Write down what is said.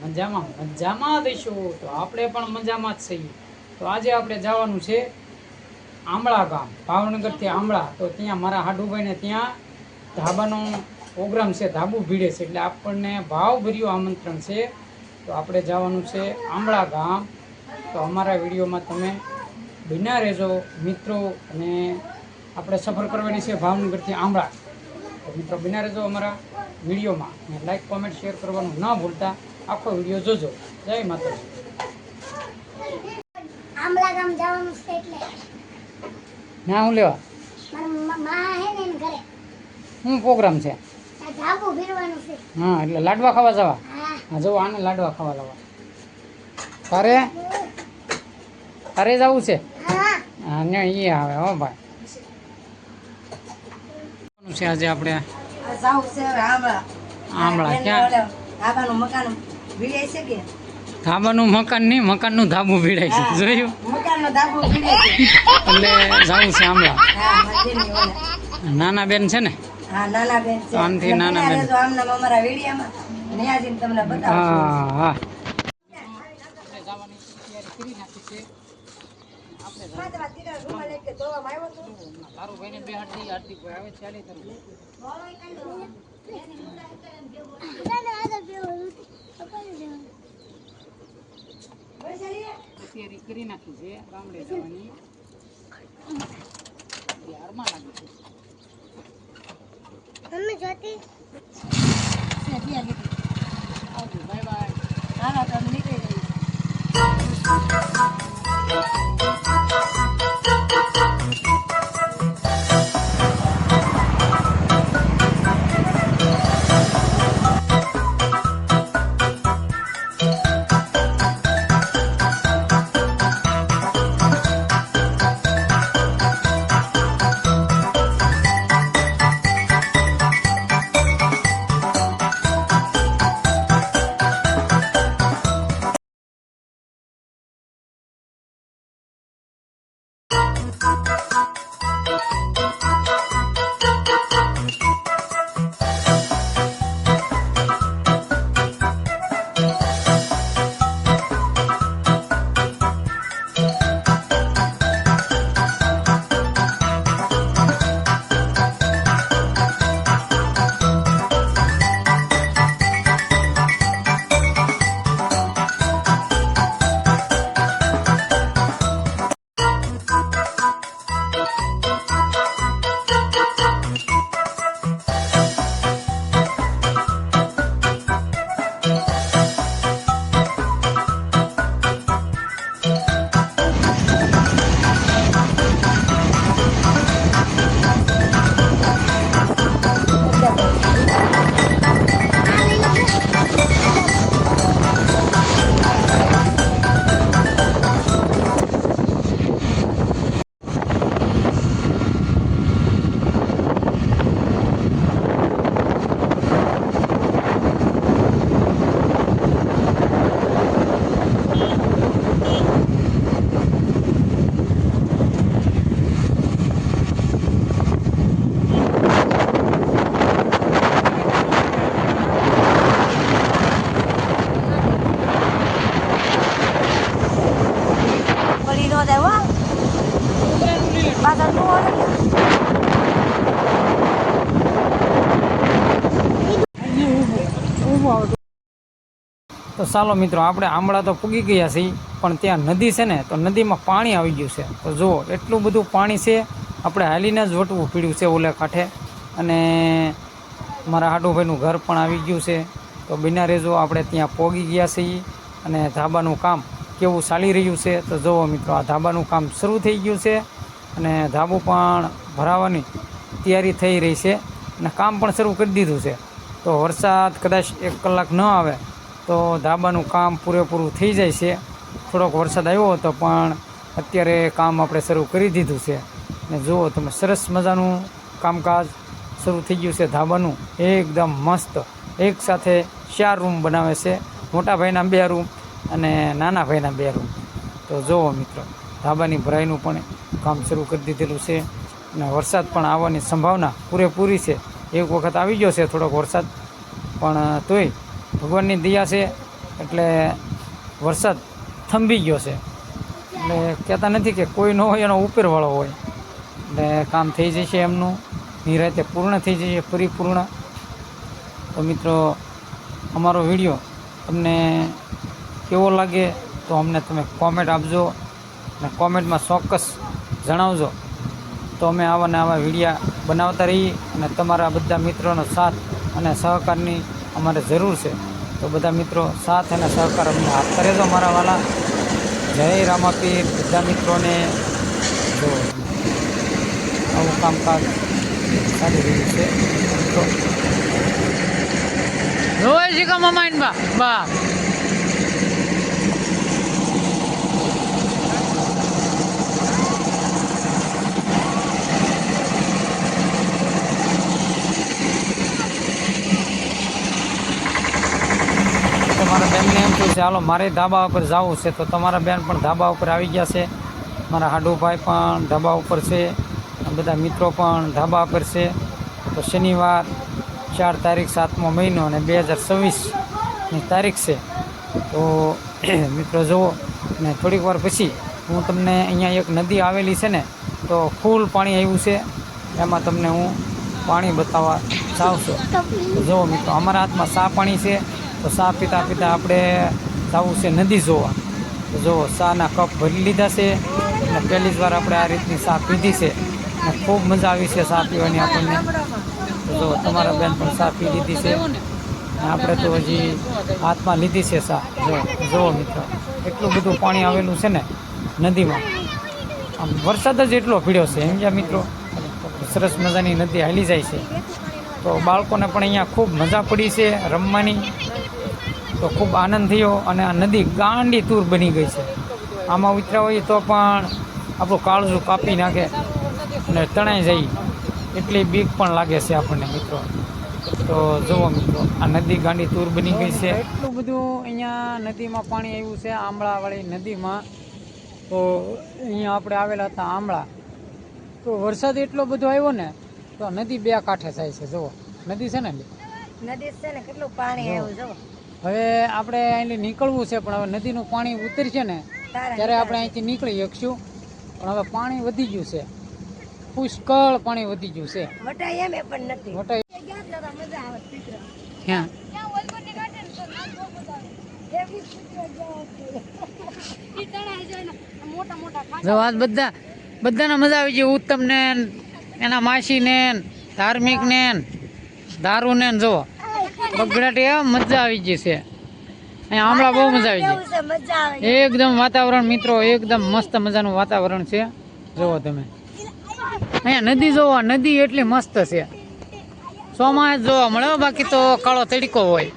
મજામાં મજામાં દઈશું તો આપણે પણ મજામાં જ છીએ. તો આજે આપણે જવાનું છે આંબળા ગામ, ભાવનગરથી આંબળા. તો ત્યાં મારા હાડુભાઈને ત્યાં ધાબાનો પ્રોગ્રામ છે, ધાબુ ભીડે છે, એટલે આપણને ભાવભર્યું આમંત્રણ છે. તો આપણે જવાનું છે આંબળા ગામ. તો અમારા વિડીયોમાં તમે બન્યા રહેજો મિત્રો, અને આપણે સફર કરવાની છે ભાવનગરથી આંબળા. તો મિત્રો બન્યા રહેજો અમારા વિડીયોમાં, અને લાઈક કોમેન્ટ શેર કરવાનું ના ભૂલતા. આખો વિડીયો જોજો. જય માતાજી. આંબળા ગામ જવાનું છે એટલે ના હું લેવા મારા માં હે ને ઘરે શું પ્રોગ્રામ છે? આ ધાબુ ભીરવાનું છે. હા, એટલે લાડવા ખાવા જવા. હા હા, જો આને લાડવા ખાવા લાવવા. તારે તારે જવું છે? હા હા ને એ આવે હો ભાઈ. છે આજે આપણે જાવ છે હવે આંબળા. આંબળા ક્યાં? ધાબાનું મકાન ભીડાય છે કે ધાબાનું મકાન નહીં, મકાનનું ધાબુ ભીડાય છે. જોયું? મકાનનો ધાબો ભીડાય છે. એટલે જવું છે આંબળા. હા મધ્યની ઓલા. નાના બેન છે ને? હા નાના બેન છે. આમથી નાના બેન. તો આમના અમારા વિડીયામાં ન્યાજીને તમને બતાવશું. હા હા. તારું ભાઈને બે હાડતી હાડતી આવે ચાલે તારું. તૈયારી કરી નાખી છે ગામડે જવાની. બિહારમાં લાગે છે. મમ્મી જોતી આવજો, બાય બાય. હાલો તો અમે નીકળી જઈએ. તો ચાલો મિત્રો, આપણે આંબળા તો પૂગી ગયા છીએ, પણ ત્યાં નદી છે ને, તો નદીમાં પાણી આવી ગયું છે. તો જુઓ એટલું બધું પાણી છે, આપણે હાલીને જ વટવું પડ્યું છે ઓલે કાંઠે. અને મારા હાડુભાઈનું ઘર પણ આવી ગયું છે. તો બિના રેજો આપણે ત્યાં પહોંચી ગયા છીએ. અને ધાબાનું કામ કેવું ચાલી રહ્યું છે તો જુઓ મિત્રો, આ ધાબાનું કામ શરૂ થઈ ગયું છે, અને ધાબુ પણ ભરાવાની તૈયારી થઈ રહી છે, અને કામ પણ શરૂ કરી દીધું છે. તો વરસાદ કદાચ 1 કલાક ન આવે તો ધાબાનું કામ પૂરેપૂરું થઈ જાય છે. થોડોક વરસાદ આવ્યો હતો, પણ અત્યારે કામ આપણે શરૂ કરી દીધું છે. ને જુઓ તમે, સરસ મજાનું કામકાજ શરૂ થઈ ગયું છે ધાબાનું. એકદમ મસ્ત એક સાથે 4 રૂમ બનાવે છે, મોટા ભાઈના 2 રૂમ અને નાના ભાઈના 2 રૂમ. તો જુઓ મિત્રો, ધાબાની ભરાઈનું પણ કામ શરૂ કરી દીધેલું છે, અને વરસાદ પણ આવવાની સંભાવના પૂરેપૂરી છે. એક વખત આવી ગયો છે થોડોક વરસાદ, પણ તોય ભગવાનની દયા છે, એટલે વરસાદ થંભી ગયો છે. એટલે કહેતા નથી કે કોઈ ન હોય એનો ઉપરવાળો હોય, એટલે કામ થઈ જશે એમનું, નિરાતે પૂર્ણ થઈ જશે, પરિપૂર્ણ. તો મિત્રો અમારો વિડીયો તમને કેવો લાગે તો અમને તમે કોમેન્ટ આપજો, અને કોમેન્ટમાં ચોક્કસ જણાવજો. તો અમે આવા ને આવા વિડીયા બનાવતા રહીએ, અને તમારા બધા મિત્રોનો સાથ અને સહકારની અમારે જરૂર છે. તો બધા મિત્રો સાથ અને સહકાર અમને આપતા રહેજો મારા વાલા. જય રામાપીર બધા મિત્રોને. જો આવું કામકાજ ચાલી રહ્યું છે મિત્રો. જોવે છે કે મમાઈન બા તમારા બેનને એમ કહ્યું છે હાલો મારે ધાબા ઉપર જવું છે, તો તમારા બેન પણ ધાબા ઉપર આવી ગયા છે. મારા હાડુભાઈ પણ ધાબા ઉપર છે, બધા મિત્રો પણ ધાબા ઉપર છે. તો શનિવાર 4 તારીખ 7મો મહિનો અને 2026ની તારીખ છે. તો મિત્રો જુઓ, અને થોડીક વાર પછી હું તમને અહીંયા એક નદી આવેલી છે ને, તો ફૂલ પાણી આવ્યું છે, એમાં તમને હું પાણી બતાવવા જાઉં છું. તો જુઓ મિત્રો, અમારા હાથમાં સા પાણી છે, તો સા પીતા પીતા આપણે જવું છે નદી જોવા. તો જુઓ, સાના કપ ભરી લીધા છે, અને પહેલી જ વાર આપણે આ રીતની સા પીધી છે, અને ખૂબ મજા આવી છે સા પીવાની આપણને. તો જુઓ, તમારા બેન પણ સા પી લીધી છે, અને આપણે તો હજી હાથમાં લીધી છે સા. જુઓ મિત્રો, એટલું બધું પાણી આવેલું છે ને નદીમાં, આમ વરસાદ જ એટલો પીડ્યો છે સમજ્યા મિત્રો. સરસ મજાની નદી હાલી જાય છે. તો બાળકોને પણ અહીંયા ખૂબ મજા પડી છે રમવાની. તો ખૂબ આનંદ થયો, અને આ નદી ગાંડી તૂર બની ગઈ છે. આમાં ઉતર્યા હોય તો પણ આપણું કાળજું કાપી નાખે અને તણાઈ જાય, એટલી બીક પણ લાગે છે આપણને મિત્રો. તો જુઓ મિત્રો, આ નદી ગાંડી તૂર બની ગઈ છે. એટલું બધું અહીંયા નદીમાં પાણી આવ્યું છે, આંબળાવાળી નદીમાં. તો અહીંયા આપણે આવેલા હતા આંબળા. તો વરસાદ એટલો બધો આવ્યો ને, તો નદી બે કાંઠે જાય છે. જુઓ, નદી છે ને, નદી છે ને કેટલું પાણી આવ્યું જો. હવે આપણે અહીંથી નીકળવું છે, પણ હવે નદીનું પાણી ઉતરશે ને ત્યારે આપણે અહીંથી નીકળી શકશું. પણ હવે પાણી વધી ગયું છે, પુષ્કળ પાણી વધી ગયું છે. વટાય એમ પણ નથી. વટાઈ મજા આવે ચિત્ર. ક્યાં જો આજ બધાને મજા આવી ગઈ. ઉત્તમ ને એના માસી ને ધાર્મિક ને દારૂ ને જો બગડાટી મજા આવી ગઈ છે. અહીંયા આમળા બહુ મજા આવી ગઈ. મજા આવે. એકદમ વાતાવરણ મિત્રો, એકદમ મસ્ત મજાનું વાતાવરણ છે. જુઓ તમે, અહીંયા નદી જોવો, નદી એટલી મસ્ત છે. ચોમાસ જોવા મળે, બાકી તો કાળો તડકો હોય.